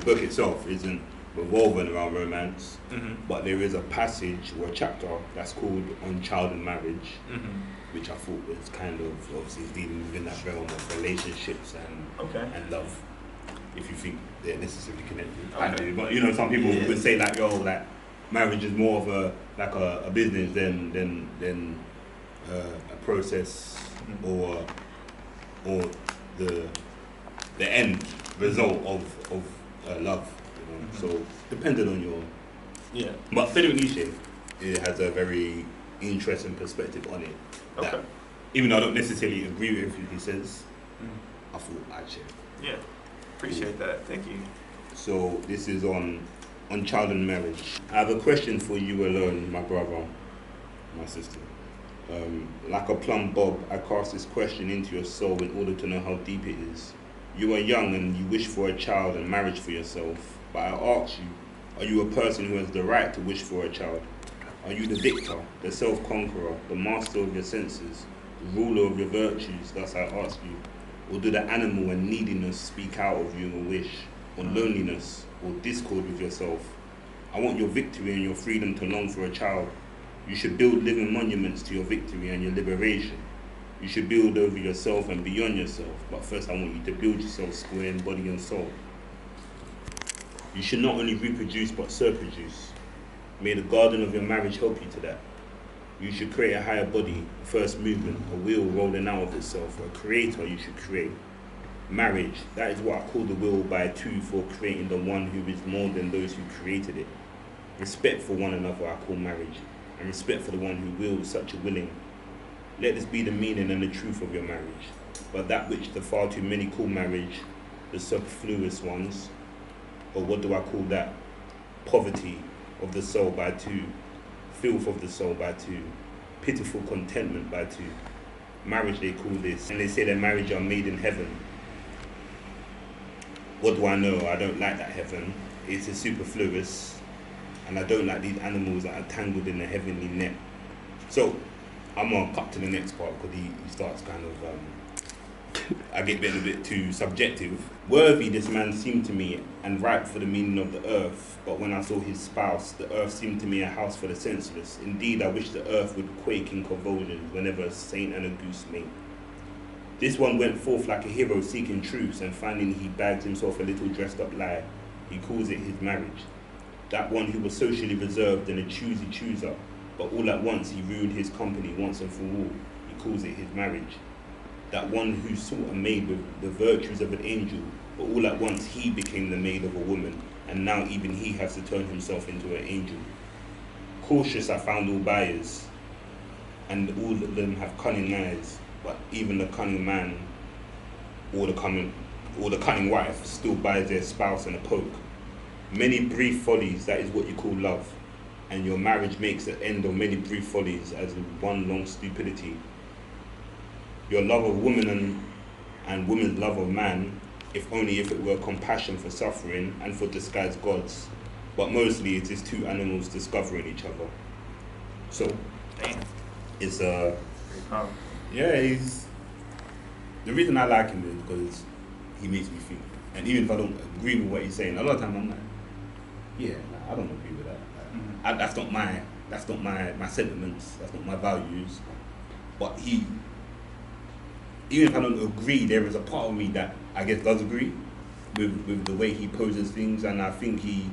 book itself isn't revolving around romance, but there is a passage or a chapter that's called On Child and Marriage, which I thought was kind of obviously dealing within that realm of relationships and love. If you think they're necessarily connected, but you know, some people would say like, yo, like marriage is more of a business than a process or the end result of love. You know? So depending on your But Friedrich Nietzsche, it has a very interesting perspective on it. That, even though I don't necessarily agree with everything he says, I thought I'd share. Yeah, appreciate that. Thank you. So this is on child and marriage. I have a question for you alone, my brother, my sister. Like a plumb bob, I cast this question into your soul in order to know how deep it is. You are young and you wish for a child and marriage for yourself, but I ask you, are you a person who has the right to wish for a child? Are you the victor, the self-conqueror, the master of your senses, the ruler of your virtues? Thus I ask you, or do the animal and neediness speak out of you in a wish, or loneliness, or discord with yourself? I want your victory and your freedom to long for a child. You should build living monuments to your victory and your liberation. You should build over yourself and beyond yourself, but first I want you to build yourself square in body and soul. You should not only reproduce but surproduce. May the garden of your marriage help you to that. You should create a higher body, a first movement, a wheel rolling out of itself, a creator you should create. Marriage, that is what I call the will by two for creating the one who is more than those who created it. Respect for one another I call marriage, and respect for the one who wills such a willing. Let this be the meaning and the truth of your marriage, but that which the far too many call marriage, the superfluous ones, or what do I call that? Poverty of the soul by two, filth of the soul by two, pitiful contentment by two. Marriage they call this, and they say their marriage are made in heaven. What do I know? I don't like that heaven. It's a superfluous, and I don't like these animals that are tangled in the heavenly net. So I'm gonna cut to the next part because he starts kind of I get a bit too subjective. Worthy this man seemed to me, and ripe for the meaning of the earth, but when I saw his spouse, the earth seemed to me a house for the senseless. Indeed, I wish the earth would quake in convulsions whenever a saint and a goose mate. This one went forth like a hero seeking truths, and finding he bagged himself a little dressed up lie, he calls it his marriage. That one who was socially reserved and a choosy chooser, but all at once he ruined his company once and for all, he calls it his marriage. That one who sought a maid with the virtues of an angel, but all at once he became the maid of a woman, and now even he has to turn himself into an angel. Cautious I found all buyers, and all of them have cunning eyes, but even the cunning man or the cunning wife still buys their spouse in a poke. Many brief follies, that is what you call love, and your marriage makes the end of many brief follies as one long stupidity. Your love of woman and woman's love of man, if only if it were compassion for suffering and for disguised gods, but mostly it is two animals discovering each other. So, it's he's the reason I like him is because he makes me think, and even if I don't agree with what he's saying, a lot of time I'm like, I don't agree with that. That's not my sentiments. That's not my values. But even if I don't agree, there is a part of me that I guess does agree with the way he poses things, and I think it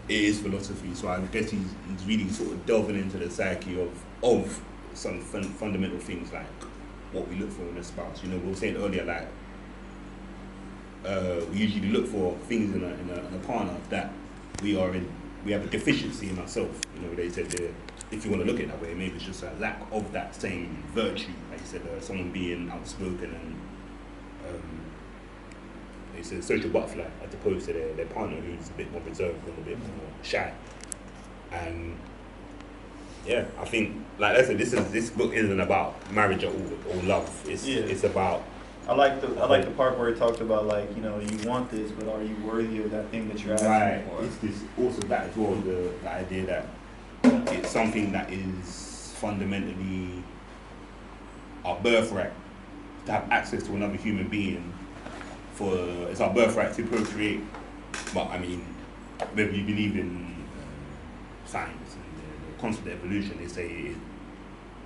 is philosophy. So I guess he's really sort of delving into the psyche of some fundamental things like what we look for in a spouse. You know, we were saying earlier, like we usually look for things in a partner that we have a deficiency in ourselves. You know, they said if you want to look at it that way, maybe it's just a lack of that same virtue. Like you said, someone being outspoken and they said social butterfly as opposed to their partner who's a bit more reserved and a bit more shy. And yeah, I think, like I said, this book isn't about marriage or love. It's about. I like the part where it talks about, like, you know, you want this, but are you worthy of that thing that you're asking for? It's this also that as well, the idea that it's something that is fundamentally our birthright to have access to another human being. It's our birthright to procreate, But I mean, whether you believe in science and the constant evolution, they say,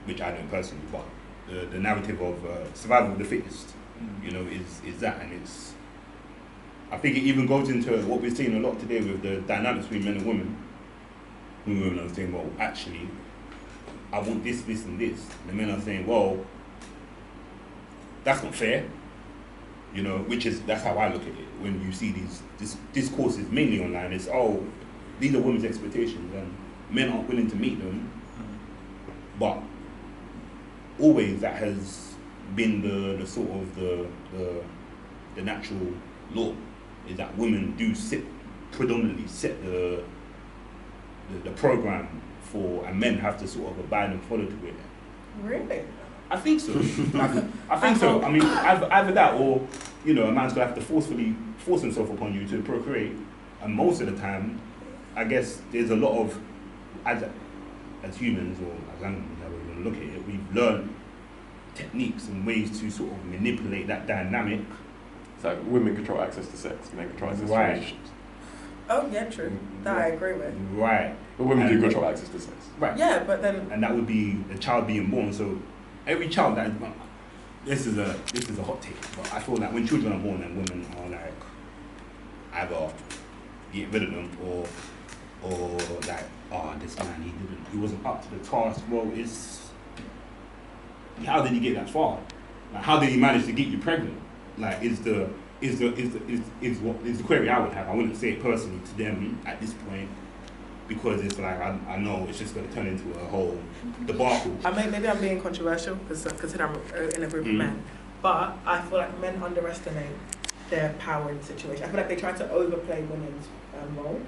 which I don't personally, but the narrative of survival of the fittest, you know, is that, and it's. I think it even goes into what we're seeing a lot today with the dynamics between men and women. Women are saying, well, actually, I want this, this, and this. And the men are saying, well, that's not fair. You know, that's how I look at it. When you see this discourses mainly online, it's, oh, these are women's expectations, and men aren't willing to meet them. But always that has been the sort of the natural law, is that women do predominantly set the program for, and men have to sort of abide and follow to it. Really? I think so. I think so. I mean, either that, or you know, a man's gonna have to force himself upon you to procreate, and most of the time, I guess there's a lot of, as humans or as animals, however you want to look at it, we've learned techniques and ways to sort of manipulate that dynamic. So women control access to sex, men control access to relationships. Oh yeah, true. That I agree with. Right. But women do control access to sex. Right. Yeah, but then. And that would be a child being born. So every child that this is a hot take, but I feel like when children are born and women are like either get rid of them or like, oh, this man he wasn't up to the task. Well, it's how did he get that far? Like, how did he manage to get you pregnant? Like, is the query I would have. I wouldn't say it personally to them at this point, because it's like I know it's just going to turn into a whole debacle. Maybe I'm being controversial because consider I'm in a group of men, but I feel like men underestimate their power in the situation. I feel like they try to overplay women's role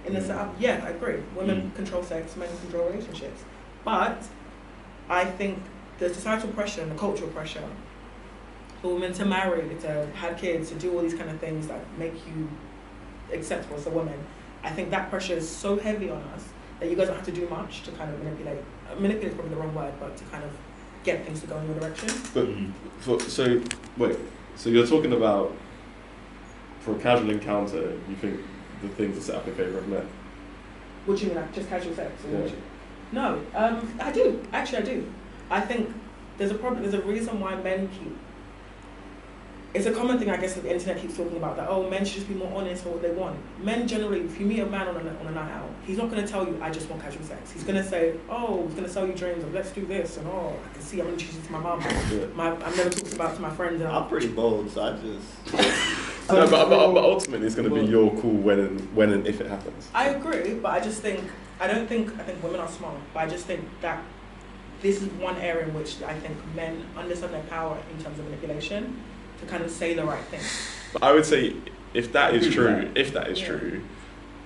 in the setup. Yeah, I agree. Women control sex, men control relationships, but I think the societal pressure and the cultural pressure for women to marry, to have kids, to do all these kind of things that make you acceptable as a woman, I think that pressure is so heavy on us that you guys don't have to do much to kind of manipulate. Manipulate is probably the wrong word, but to kind of get things to go in your direction. But so you're talking about, for a casual encounter, you think the things are set up in favour of men? What do you mean, like just casual sex? Yeah. No, I do. Actually, I do. I think there's a problem. There's a reason why men keep. It's a common thing, I guess, that the internet keeps talking about, that, oh, men should just be more honest with what they want. Men generally, if you meet a man on a night out, he's not going to tell you, I just want casual sex. He's going to say, oh, he's going to sell you dreams of, let's do this, and oh, I can see I'm introduced you to my mum. I've never talked about it to my friends. And I'm pretty bold, so I just... No, but ultimately it's going to be your call when and if it happens. I agree, but I think women are smart, but I just think that this is one area in which I think men understand their power in terms of manipulation, to kind of say the right thing. I would say if that is true,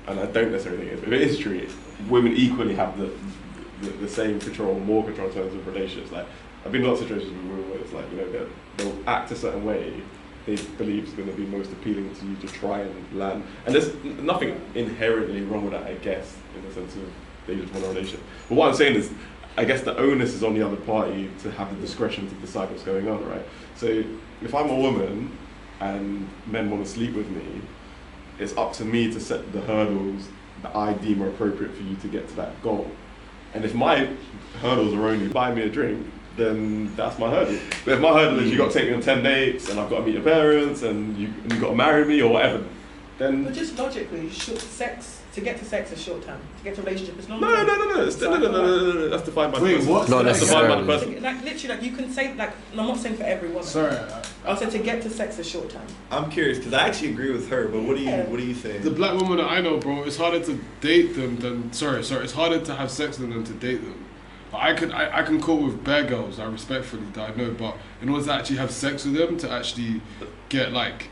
and I don't necessarily think it is, but if it is true, women equally have the same control, more control in terms of relationships. Like, I've been in lots of situations with women where it's like, you know, they'll act a certain way they believe is going to be most appealing to you to try and land. And there's nothing inherently wrong with that, I guess, in the sense of they just want a relationship. But what I'm saying is, I guess the onus is on the other party to have the discretion to decide what's going on, right? So if I'm a woman and men want to sleep with me, it's up to me to set the hurdles that I deem are appropriate for you to get to that goal. And if my hurdles are only buy me a drink, then that's my hurdle. But if my hurdle is you got to take me on 10 dates and I've got to meet your parents and you got to marry me or whatever, then... But just logically, to get to sex is short term. To get to a relationship is long term. No. That's defined by the person. What? Not That's defined by the necessarily. person. Like literally, like you can say, like, I'm not saying for every woman. Sorry. I'll say to get to sex is short term. I'm curious, because I actually agree with her, but what do you think? The black woman that I know, bro, it's harder to date them than it's harder to have sex with them than to date them. I can cope with bare girls, respectfully, that I know, but in order to actually have sex with them, to actually get like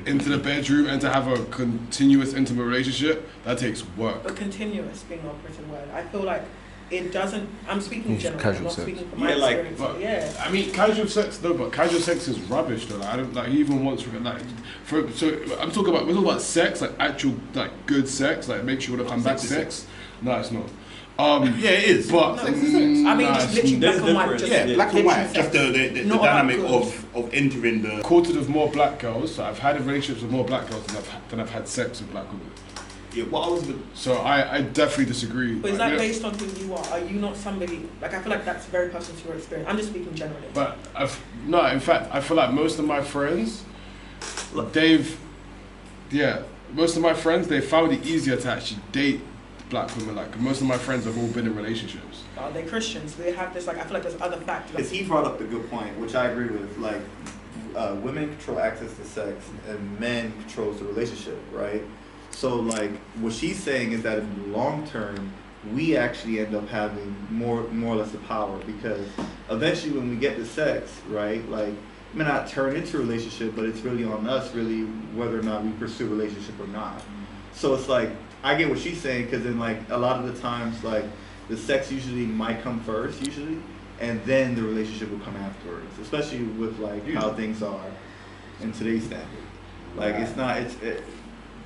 into the bedroom and to have a continuous intimate relationship, that takes work. But continuous being an operative word, I feel like it doesn't. I'm speaking generally. I'm not speaking from my experience. But, I mean, casual sex though, but casual sex is rubbish though. Like, I don't like even once like we're talking about sex, like actual like good sex, like makes you want to come back sex. No, it's not. Yeah, it is. But No, it's sex. I mean, just literally black There's and white. difference. Just Yeah, black and white. literally Just the Not about dynamic clothes. of entering the. courted with more black girls. So I've had relationships with more black girls than I've had sex with black women. Yeah, what I was. So I definitely disagree. But is Like, that you know, based on who you are? Are you not somebody like? I feel like that's very personal to your experience. I'm just speaking generally. But no, in fact, I feel like most of my friends, most of my friends, they found it easier to actually date black women. Like most of my friends have all been in relationships. Are they Christians? They have this like. I feel like there's other factors. Because he brought up the good point, which I agree with. Like, women control access to sex, and men controls the relationship, right? So, like, what she's saying is that in the long term, we actually end up having more or less the power, because eventually, when we get to sex, right, like, it may not turn into a relationship, but it's really on us, really, whether or not we pursue a relationship or not. So it's like, I get what she's saying, because then, like, a lot of the times, like, the sex usually might come first, and then the relationship will come afterwards, especially with, like, how things are in today's standard. Like, it's not,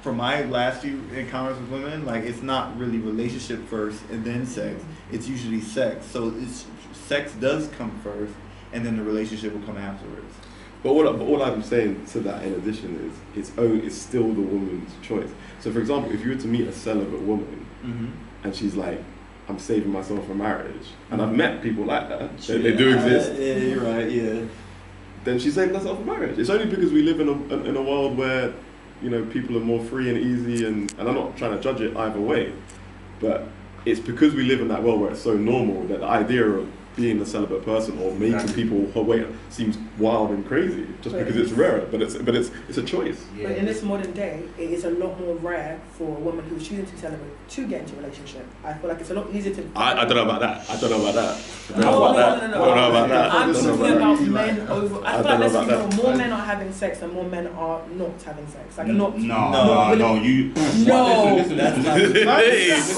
from my last few encounters with women, like, it's not really relationship first and then sex. It's usually sex. So sex does come first, and then the relationship will come afterwards. But all I'm saying to that, in addition, is it's still the woman's choice. So, for example, if you were to meet a celibate woman, and she's like, I'm saving myself for marriage, and I've met people like that, they do exist. Yeah, you're right, yeah. Then she's saving herself for marriage. It's only because we live in a world where, you know, people are more free and easy, and I'm not trying to judge it either way, but it's because we live in that world where it's so normal that the idea of being a celibate person or making people wait seems wild and crazy just because it's rare, but it's a choice. Yeah. But in this modern day, it is a lot more rare for a woman who's choosing to be celibate to get into a relationship. I feel like it's a lot easier to. I don't know about that. I don't know about that. No. I don't know about that. I'm talking about men over. I feel like let's about be real. that. More men are having sex and more men are not having sex. Like not. No, you. No. Listen, that's not